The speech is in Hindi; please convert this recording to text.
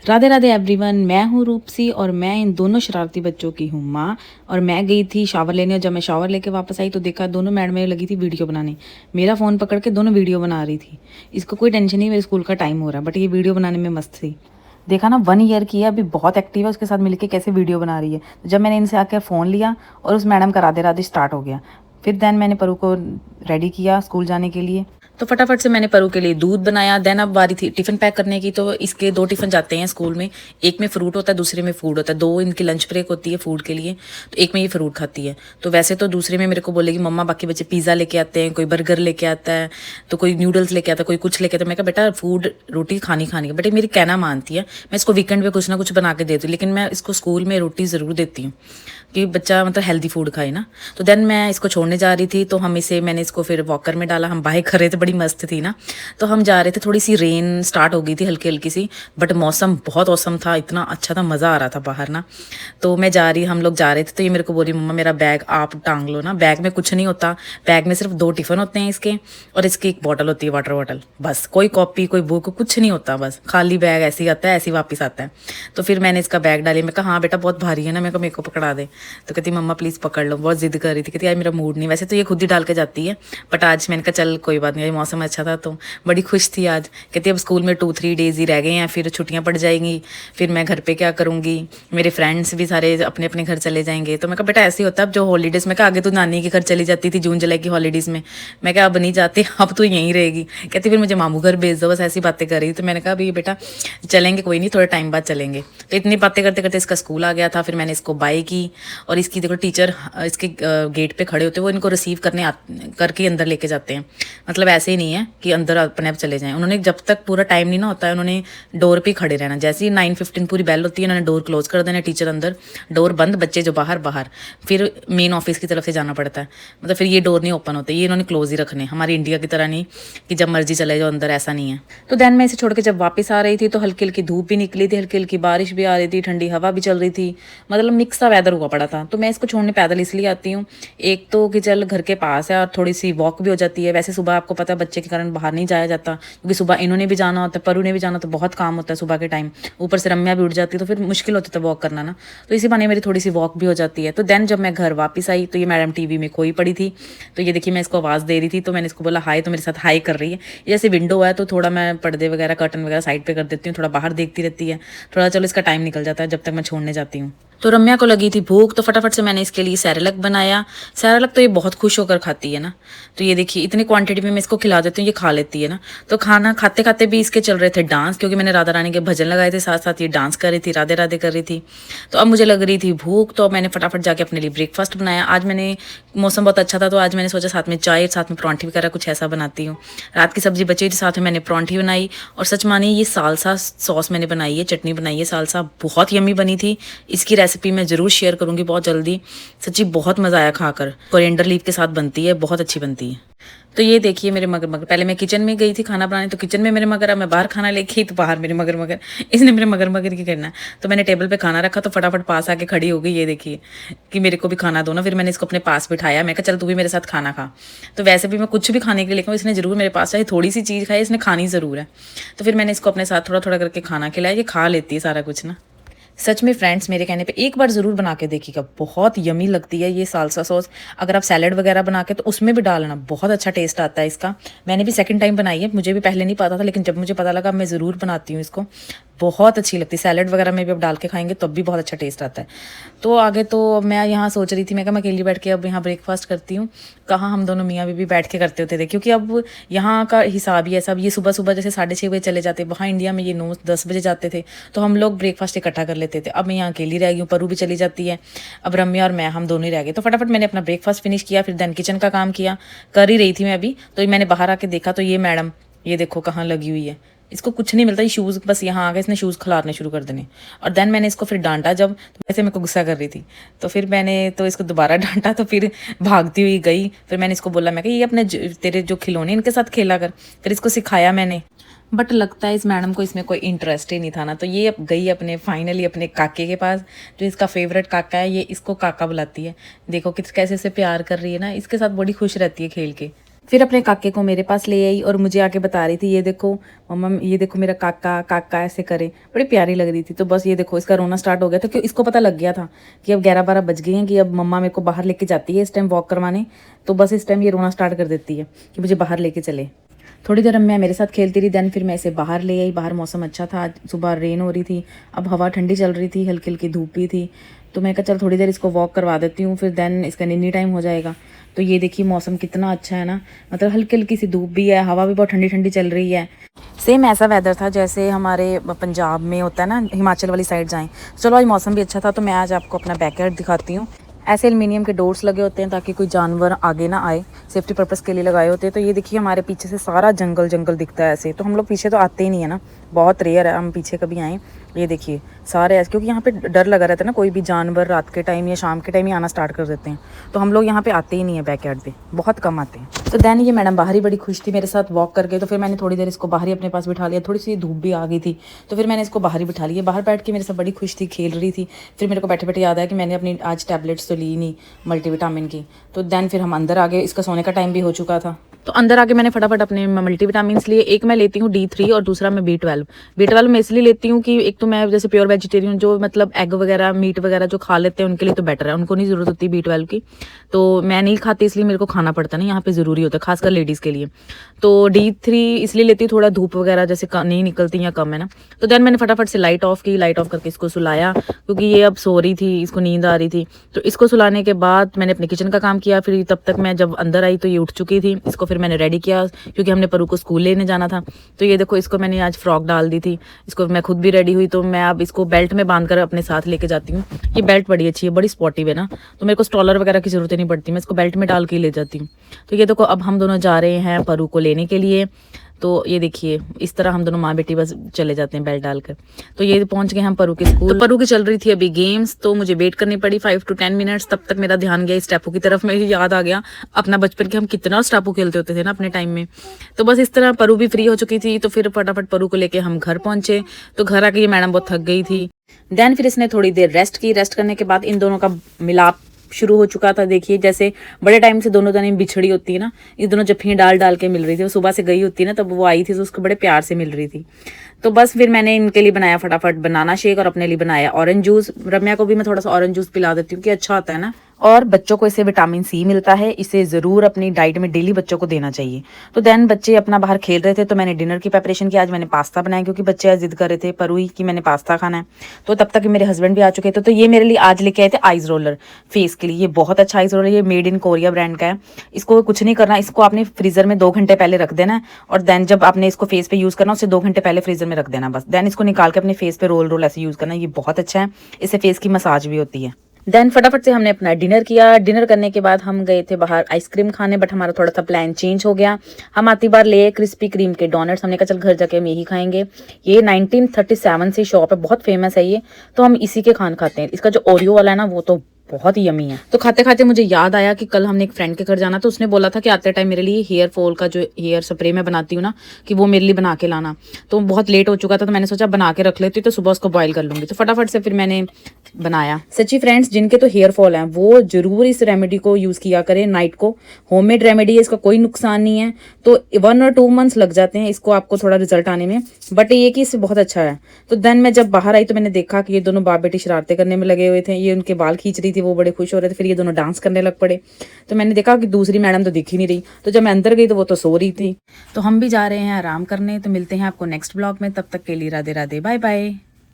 राधे राधे एवरीवन। मैं हूँ रूपसी और मैं इन दोनों शरारती बच्चों की हूँ माँ। और मैं गई थी शावर लेने और जब मैं शावर लेके वापस आई तो देखा दोनों मैडमें लगी थी वीडियो बनाने। मेरा फ़ोन पकड़ के दोनों वीडियो बना रही थी। इसको कोई टेंशन नहीं, मेरे स्कूल का टाइम हो रहा है, बट ये वीडियो बनाने में मस्त थी। देखा ना, 1 ईयर की है, अभी बहुत एक्टिव है, उसके साथ मिलके कैसे वीडियो बना रही है। तो जब मैंने इनसे आकर फ़ोन लिया और उस मैडम का राधे राधे स्टार्ट हो गया। फिर देन मैंने परू को रेडी किया स्कूल जाने के लिए। तो फटाफट से मैंने परू के लिए दूध बनाया। देन अब बारी थी टिफिन पैक करने की। तो इसके 2 टिफिन जाते हैं स्कूल में, एक में फ्रूट होता है, दूसरे में फूड होता है। 2 इनकी लंच ब्रेक होती है फूड के लिए, तो एक में ये फ्रूट खाती है। तो वैसे तो दूसरे में मेरे को बोलेगी मम्मा बाकी बच्चे पिज़्ज़ा लेके आते हैं, कोई बर्गर लेके आता है, तो कोई नूडल्स लेके आता है, कोई कुछ लेके आता है। मैं कहा बेटा फूड रोटी खानी खानी है। बट ये मेरी कहना मानती है। मैं इसको वीकेंड पे कुछ ना कुछ बना के देती हूँ, लेकिन मैं इसको स्कूल में रोटी ज़रूर देती हूँ कि बच्चा मतलब हेल्दी फूड खाए ना। तो देन मैं इसको छोड़ने जा रही थी, तो मैंने इसको फिर वॉकर में डाला। हम बाइक कर रहे थे, बड़ी मस्त थी ना। तो हम जा रहे थे, थोड़ी सी रेन स्टार्ट हो गई थी हल्की हल्की सी, बट मौसम बहुत औसम था, इतना अच्छा था, मज़ा आ रहा था बाहर ना। तो हम लोग जा रहे थे, तो ये मेरे को बोली मम्मा मेरा बैग आप टांग लो ना। बैग में कुछ नहीं होता, बैग में सिर्फ 2 टिफ़िन होते हैं इसके, और इसकी एक बॉटल होती है वाटर बॉटल, बस। कोई कॉपी कोई बुक कुछ नहीं होता, बस खाली बैग ऐसे ही आता है, ऐसे ही वापस आता है। तो फिर मैंने इसका बैग डाली। मैं कहा हाँ बेटा बहुत भारी है ना, मेरे को पकड़ा दे। तो कहती मम्मा प्लीज़ पकड़ लो, बहुत जिद कर रही थी। कहती यार मेरा मूड नहीं, वैसे तो ये खुद ही डाल के जाती है, बट आज मैंने कहा चल कोई बात नहीं, मौसम अच्छा था तो बड़ी खुश थी आज। कहती अब स्कूल में 2-3 डेज़ ही रह गए हैं, फिर छुट्टियां पड़ जाएंगी, फिर मैं घर पे क्या करूँगी, मेरे फ्रेंड्स भी सारे अपने अपने घर चले जाएंगे। तो मैं कहा बेटा ऐसे ही होता है अब जो हॉलीडेज़, मैं कहा आगे तो नानी के घर चली जाती थी जून जुलाई की हॉलीडेज़ में, मैं क्या अब नहीं जाती, अब तो यहीं रहेगी। कहती फिर मुझे मामू घर भेज दो, बस ऐसी बातें कर रही। तो मैंने कहा अभी बेटा चलेंगे, कोई नहीं, थोड़े टाइम बाद चलेंगे। तो इतनी बातें करते करते इसका स्कूल आ गया था। फिर मैंने इसको बाय की, और इसकी देखो टीचर इसके गेट पे खड़े होते हैं, वो इनको रिसीव करके अंदर लेके जाते हैं। मतलब ऐसे ही नहीं है कि अंदर अपने आप चले जाएं, उन्होंने जब तक पूरा टाइम नहीं ना होता है उन्होंने डोर पे खड़े रहना। जैसे ही 9:15 पूरी बेल होती है, उन्होंने डोर क्लोज कर देना, टीचर अंदर, डोर बंद, बच्चे जो बाहर बाहर। फिर मेन ऑफिस की तरफ से जाना पड़ता है, मतलब फिर ये डोर नहीं ओपन होते, ये इन्होंने क्लोज ही रखने। हमारी इंडिया की तरह नहीं कि जब मर्जी चले जाओ अंदर, ऐसा नहीं है। तो देन मैं इसे छोड़ के जब वापस आ रही थी तो हल्की हल्की धूप भी निकली थी, हल्की हल्की बारिश भी आ रही थी, ठंडी हवा भी चल रही थी, मतलब मिक्स सा वेदर हुआ पड़ा था। तो मैं इसको छोड़ने पैदल इसलिए आती हूँ, एक तो कि चल घर के पास है और थोड़ी सी वॉक भी हो जाती है। वैसे सुबह आपको पता है बच्चे के कारण बाहर नहीं जाया जाता, क्योंकि सुबह इन्होंने भी जाना होता है, परू ने भी जाना, तो बहुत काम होता है सुबह के टाइम, ऊपर से रम्या भी उठ जाती है, तो फिर मुश्किल होता था वॉक करना ना। तो इसी बहाने मेरी थोड़ी सी वॉक भी हो जाती है। तो देन जब मैं घर वापस आई तो ये मैडम टीवी में खोई पड़ी थी। तो ये देखिए मैं इसको आवाज़ दे रही थी, तो मैंने इसको बोला हाय, तो मेरे साथ हाय कर रही है। जैसे विंडो है तो थोड़ा मैं पर्दे वगैरह कर्टन वगैरह साइड पे कर देती हूँ, थोड़ा बाहर देखती रहती है, थोड़ा चलो इसका टाइम निकल जाता है जब तक मैं छोड़ने जाती हूँ। तो रम्या को लगी थी भूख, तो फटाफट से मैंने इसके लिए सैरेलक बनाया। सैरेलक तो ये बहुत खुश होकर खाती है ना। तो ये देखिए इतनी क्वांटिटी में मैं इसको खिला देती हूँ, ये खा लेती है ना। तो खाना खाते खाते भी इसके चल रहे थे डांस, क्योंकि मैंने राधा रानी के भजन लगाए थे, साथ साथ ये डांस कर रही थी, राधे राधे कर रही थी। तो अब मुझे लग रही थी भूख, तो अब मैंने फटाफट जाके अपने लिए ब्रेकफास्ट बनाया। आज मैंने मौसम बहुत अच्छा था, तो आज मैंने सोचा साथ में चाय, साथ में परांठी वगैरह कुछ ऐसा बनाती हूँ। रात की सब्जी बची थी, साथ में मैंने परांठी बनाई। और सच मानिए ये सालसा सॉस मैंने बनाई है, चटनी बनाई है सालसा, बहुत यम्मी बनी थी। इसकी रेसिपी मैं ज़रूर शेयर करूँगी बहुत जल्दी। सच्ची बहुत मज़ा आया खाकर, कोरिएंडर लीफ के साथ बनती है, बहुत अच्छी बनती है। तो ये देखिए मेरे मगर, पहले मैं किचन में गई थी खाना बनाने, तो किचन में मेरे मगर, अब मैं बाहर खाना लेके तो बाहर मेरे मगर, इसने मेरे मगर की करना है। तो मैंने टेबल पे खाना रखा, तो फटाफट पास आके खड़ी हो गई, ये देखिए कि मेरे को भी खाना दो ना। फिर मैंने इसको अपने पास बिठाया, मैं कहा चल तू भी मेरे साथ खाना खा। तो वैसे भी मैं कुछ भी खाने के लिए लेकर इसने जरूर मेरे पास, चाहे थोड़ी सी चीज़ खाई, इसने खानी ज़रूर है। तो फिर मैंने इसको अपने साथ थोड़ा थोड़ा करके खाना खिलाया, ये खा लेती है सारा कुछ ना। सच में फ्रेंड्स, मेरे कहने पे एक बार ज़रूर बना के देखिएगा, बहुत यमी लगती है ये सालसा सॉस। अगर आप सैलड वगैरह बना के तो उसमें भी डालना, बहुत अच्छा टेस्ट आता है इसका। मैंने भी सेकंड टाइम बनाई है, मुझे भी पहले नहीं पता था, लेकिन जब मुझे पता लगा मैं ज़रूर बनाती हूँ इसको, बहुत अच्छी लगती है। सैलड वगैरह में भी अब डाल के खाएंगे तब भी बहुत अच्छा टेस्ट आता है। तो आगे तो मैं यहाँ सोच रही थी, मैं कहा मैं अकेली बैठ के अब यहाँ ब्रेकफास्ट करती हूँ। कहाँ हम दोनों मियाँ बीवी बैठ के करते होते थे, क्योंकि अब यहाँ का हिसाब ही है सब, ये सुबह सुबह जैसे 6:30 बजे चले जाते, वहाँ इंडिया में ये 9-10 बजे जाते थे, तो हम लोग ब्रेकफास्ट इकट्ठा कर लेते थे। अब मैं यहाँ अकेली रह गई हूँ, परू भी चली जाती है, अब रम्या और मैं हम दोनों ही रह गए। तो फटाफट मैंने अपना ब्रेकफास्ट फिनिश किया, फिर देन किचन का काम किया, कर ही रही थी मैं अभी। तो मैंने बाहर आके देखा तो ये मैडम, ये देखो कहाँ लगी हुई है, इसको कुछ नहीं मिलता, ये शूज़ बस यहाँ आ गए, इसने शूज़ खिलाने शुरू कर देने। और देन मैंने इसको फिर डांटा, जब तो वैसे मेरे को गुस्सा कर रही थी, तो फिर मैंने तो इसको दोबारा डांटा, तो फिर भागती हुई गई। फिर मैंने इसको बोला, मैं कहा ये अपने तेरे जो खिलौने इनके साथ खेला कर, फिर इसको सिखाया मैंने। बट लगता है इस मैडम को इसमें कोई इंटरेस्ट ही नहीं था ना। तो ये अब गई अपने फाइनली अपने काके के पास, जो इसका फेवरेट काका है, ये इसको काका बुलाती है। देखो किस कैसे से प्यार कर रही है ना, इसके साथ बड़ी खुश रहती है खेल के। फिर अपने काके को मेरे पास ले आई और मुझे आके बता रही थी, ये देखो मम्मा, ये देखो मेरा काका काका ऐसे करे, बड़ी प्यारी लग रही थी। तो बस ये देखो इसका रोना स्टार्ट हो गया था, क्योंकि इसको पता लग गया था कि अब 11-12 बज गए हैं, कि अब मम्मा मेरे को बाहर लेके जाती है इस टाइम वॉक करवाने। तो बस इस टाइम ये रोना स्टार्ट कर देती है कि मुझे बाहर लेके चले। थोड़ी देर मैं मेरे साथ खेलती रही, देन फिर मैं इसे बाहर ले आई। बाहर मौसम अच्छा था, आज सुबह रेन हो रही थी, अब हवा ठंडी चल रही थी, हल्की हल्की धूप भी थी। तो मैं कहा चल थोड़ी देर इसको वॉक करवा देती हूँ, फिर देन इसका नीनी टाइम हो जाएगा। तो ये देखिए मौसम कितना अच्छा है ना, मतलब हल्की हल्की सी धूप भी है, हवा भी बहुत ठंडी ठंडी चल रही है। सेम ऐसा वेदर था जैसे हमारे पंजाब में होता है ना, हिमाचल वाली साइड जाएं। चलो आज मौसम भी अच्छा था, तो मैं आज आपको अपना बैकयार्ड दिखाती हूँ। ऐसे एल्युमिनियम के डोर्स लगे होते हैं ताकि कोई जानवर आगे ना आए, सेफ्टी पर्पस के लिए लगाए होते हैं। तो ये देखिए हमारे पीछे से सारा जंगल जंगल दिखता है ऐसे। तो हम लोग पीछे तो आते ही नहीं है ना, बहुत रेयर है हम पीछे कभी आए। ये देखिए सारे ऐसे, क्योंकि यहाँ पे डर लगा रहता है ना, कोई भी जानवर रात के टाइम या शाम के टाइम ही आना स्टार्ट कर देते हैं। तो हम लोग यहाँ पे आते ही नहीं है, बैकयार्ड पे बहुत कम आते हैं। तो दैन ये मैडम बाहर ही बड़ी खुश थी मेरे साथ वॉक करके। तो फिर मैंने थोड़ी देर इसको बाहर ही अपने पास बिठा लिया, थोड़ी सी धूप भी आ गई थी, तो फिर मैंने इसको बाहर ही बिठा लिया। बाहर बैठ के मेरे साथ बड़ी खुश थी, खेल रही थी। फिर मेरे को बैठे बैठे याद आया कि मैंने अपनी आज टैबलेट्स तो ली नहीं मल्टीविटामिन की। तो दैन फिर हम अंदर आ गए, इसका सोने का टाइम भी हो चुका था। तो अंदर आके मैंने फटाफट अपने मल्टीविटामिन लिए। एक मैं लेती हूँ D3 और दूसरा मैं B12। B12 मैं इसलिए लेती हूँ कि एक तो मैं जैसे प्योर वेजिटेरियन, जो मतलब एग वगैरह मीट वगैरह जो खा लेते हैं उनके लिए तो बेटर है, उनको नहीं ज़रूरत होती B12 की। तो मैं नहीं खाती, इसलिए मेरे को खाना पड़ता है ना, यहाँ पे ज़रूरी होता है खासकर लेडीज़ के लिए। तो D3 इसलिए लेती हूँ, थोड़ा धूप वगैरह जैसे नहीं निकलती या कम है ना। तो देन मैंने फटाफट से लाइट ऑफ की, लाइट ऑफ करके इसको सुलाया, क्योंकि ये अब सो रही थी, इसको नींद आ रही थी। तो इसको सुलाने के बाद मैंने अपने किचन का काम किया। फिर तब तक मैं जब अंदर आई तो ये उठ चुकी थी। इसको फिर मैंने रेडी किया, क्योंकि हमने परू को स्कूल लेने जाना था। तो ये देखो इसको मैंने आज फ्रॉक डाल दी थी, इसको मैं खुद भी रेडी हुई। तो मैं अब इसको बेल्ट में बांध कर अपने साथ लेके जाती हूँ। ये बेल्ट बड़ी अच्छी है, बड़ी स्पॉटिव है ना, तो मेरे को स्टॉलर वगैरह की जरूरत नहीं पड़ती, मैं इसको बेल्ट में डाल के ले जाती हूँ। तो ये देखो अब हम दोनों जा रहे हैं परू को लेने के लिए। तो ये देखिए इस तरह हम दोनों माँ बेटी बस चले जाते हैं बेल्ट डालकर। तो ये पहुंच गए हम परू के स्कूल। तो परू की चल रही थी अभी गेम्स, तो मुझे वेट करनी पड़ी 5 to 10 मिनट्स। तब तक मेरा ध्यान गया स्टेपू की तरफ, मुझे याद आ गया अपना बचपन के हम कितना स्टेपू खेलते होते थे ना अपने टाइम में। तो बस इस तरह परू भी फ्री हो चुकी थी, तो फिर फटाफट परू को लेके हम घर पहुंचे। तो घर आके ये मैडम बहुत थक गई थी। देन फिर इसने थोड़ी देर रेस्ट की। रेस्ट करने के बाद इन दोनों का मिलाप शुरू हो चुका था। देखिए जैसे बड़े टाइम से दोनों जने बिछड़ी होती है ना, ये दोनों जफ्फी डाल डाल के मिल रही थी। वो सुबह से गई होती है ना, तब वो आई थी तो उसको बड़े प्यार से मिल रही थी। तो बस फिर मैंने इनके लिए बनाया फटाफट बनाना शेक और अपने लिए बनाया ऑरेंज जूस। रम्या को भी मैं थोड़ा सा ऑरेंज जूस पिला देती हूँ कि अच्छा होता है ना, और बच्चों को इससे विटामिन C मिलता है, इसे ज़रूर अपनी डाइट में डेली बच्चों को देना चाहिए। तो देन बच्चे अपना बाहर खेल रहे थे, तो मैंने डिनर की प्रिपरेशन की। आज मैंने पास्ता बनाया, क्योंकि बच्चे आज जिद कर रहे थे परूई कि मैंने पास्ता खाना है। तो तब तक मेरे हस्बैंड भी आ चुके थे। तो ये मेरे लिए आज लेके आए थे आइस रोलर फेस के लिए। ये बहुत अच्छा आइस रोलर, ये मेड इन कोरिया ब्रांड का है। इसको कुछ नहीं करना, इसको आपने फ्रीजर में 2 घंटे पहले रख देना है, और देन जब आपने इसको फेस पे यूज़ करना उससे 2 घंटे पहले फ्रीजर में रख देना बस। देन इसको निकाल के अपने फेस पे रोल रोल ऐसे यूज़ करना। ये बहुत अच्छा है, इससे फेस की मसाज भी होती है। देन फटाफट से हमने अपना डिनर किया। डिनर करने के बाद हम गए थे बाहर आइसक्रीम खाने, बट हमारा थोड़ा सा प्लान चेंज हो गया। हम आती बार ले क्रिस्पी क्रीम के डोनट्स, हमने कहा चल घर जाके हम यही खाएंगे। ये 1937 से शॉप है, बहुत फेमस है ये, तो हम इसी के खाते हैं। इसका जो ओरियो वाला है ना वो तो बहुत ही यमी है। तो खाते खाते मुझे याद आया कि कल हमने एक फ्रेंड के घर जाना, तो उसने बोला था कि आते टाइम मेरे लिए हेयर फॉल का जो हेयर स्प्रे मैं बनाती हूँ ना, कि वो मेरे लिए बना के लाना। तो बहुत लेट हो चुका था, तो मैंने सोचा बना के रख लेती, तो सुबह उसको बॉईल कर लूंगी। तो फटाफट से फिर मैंने बनाया। सच्ची फ्रेंड्स, जिनके तो हेयर फॉल है वो जरूर इस रेमेडी को यूज किया करें। नाइट को होममेड रेमेडी है, इसका कोई नुकसान नहीं है। तो 1 or 2 मंथ्स लग जाते हैं इसको आपको थोड़ा रिजल्ट आने में, बट ये कि इससे बहुत अच्छा है। तो देन मैं जब बाहर आई तो मैंने देखा कि ये दोनों बाप बेटी शरारतें करने में लगे हुए थे। ये उनके बाल खींच रही थी, वो बड़े खुश हो रहे थे। फिर ये दोनों डांस करने लग पड़े। तो मैंने देखा कि दूसरी मैडम तो दिख ही नहीं रही। तो जब मैं अंदर गई तो वो तो सो रही थी। तो हम भी जा रहे हैं आराम करने। तो मिलते हैं आपको नेक्स्ट ब्लॉग में, तब तक के लिए राधे राधे, बाय बाय।